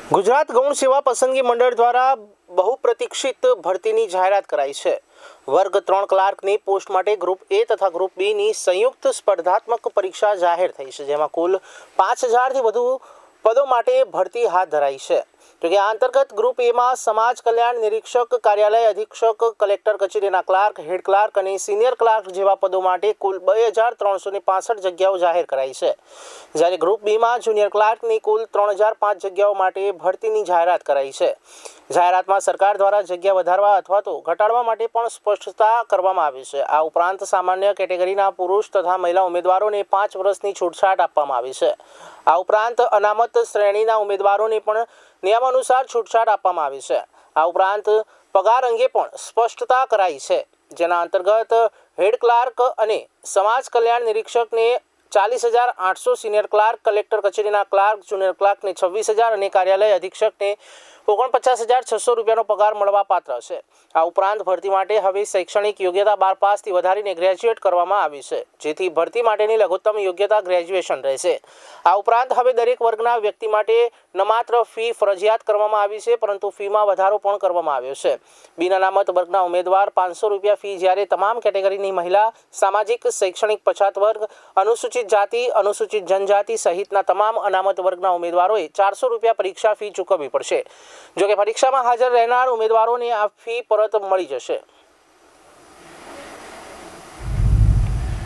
ગુજરાત ગૌણ સેવા પસંદગી મંડળ દ્વારા બહુપ્રતીક્ષિત ભરતીની જાહેરાત કરાઈ છે। વર્ગ 3 ક્લાર્કની પોસ્ટ માટે ગ્રુપ એ તથા ગ્રુપ બીની સંયુક્ત સ્પર્ધાત્મક પરીક્ષા જાહેર થઈ છે, જેમાં કુલ 5000થી વધુ પદો માટે ભરતી હાથ ધરાઈ છે। જો કે આ અંતર્ગત ગ્રુપ એમાં સમાજ કલ્યાણ નિરીક્ષક, કાર્યાલય અધિક્ષક, કલેક્ટર કચેરીના ક્લાર્ક, હેડ ક્લાર્ક અને સિનિયર ક્લાર્ક જેવા પદો માટે કુલ 2365 જગ્યાઓ જાહેર કરાઈ છે, જ્યારે ગ્રુપ બીમાં જુનિયર ક્લાર્કની કુલ 3005 જગ્યાઓ માટે ભરતીની જાહેરાત કરાઈ છે। જાહેરાતમાં સરકાર દ્વારા જગ્યા વધારવા અથવા તો ઘટાડવા માટે પણ સ્પષ્ટતા કરવામાં આવી છે। આ ઉપરાંત સામાન્ય કેટેગરીના પુરુષ તથા મહિલા ઉમેદવારોને 5 વર્ષની છૂટછાટ આપવામાં આવી છે। આ ઉપરાંત અનામત શ્રેણીના ઉમેદવારોને પણ નિયમાનુસાર છૂટછાટ આપવામાં આવી છે। આ ઉપરાંત પગાર અંગે પણ સ્પષ્ટતા કરાઈ છે, જેના અંતર્ગત હેડ ક્લાર્ક અને સમાજ કલ્યાણ નિરીક્ષકને 40,800, સિનિયર ક્લાર્ક, કલેક્ટર કચેરીના ક્લાર્ક, જુનિયર ક્લાર્કને 26,000 અને કાર્યાલય અધિક્ષકને 49,600 રૂપિયાનો પગાર મળવાપાત્ર છે। આ ઉપરાંત ભરતી માટે હવે શૈક્ષણિક યોગ્યતા 12 પાસથી વધારીને ગ્રેજ્યુએટ કરવામાં આવી છે, જેથી ભરતી માટેની લઘુત્તમ યોગ્યતા ગ્રેજ્યુએશન રહેશે। આ ઉપરાંત હવે દરેક વર્ગના વ્યક્તિ માટે ન માત્ર ફી ફરજિયાત કરવામાં આવી છે, પરંતુ ફીમાં વધારો પણ કરવામાં આવ્યો છે। બિન અનામત વર્ગના ઉમેદવાર 500 રૂપિયા ફી, જ્યારે તમામ કેટેગરીની મહિલા, સામાજિક શૈક્ષણિક પછાત વર્ગ, અનુસૂચિત જાતિ, અનુસૂચિત જનજાતિ સહિતના તમામ અનામત વર્ગના ઉમેદવારોએ 400 રૂપિયા પરીક્ષા ફી ચૂકવવી પડશે। જો કે પરીક્ષામાં હાજર રહેનાર ઉમેદવારોને આ ફી પરત મળી જશે।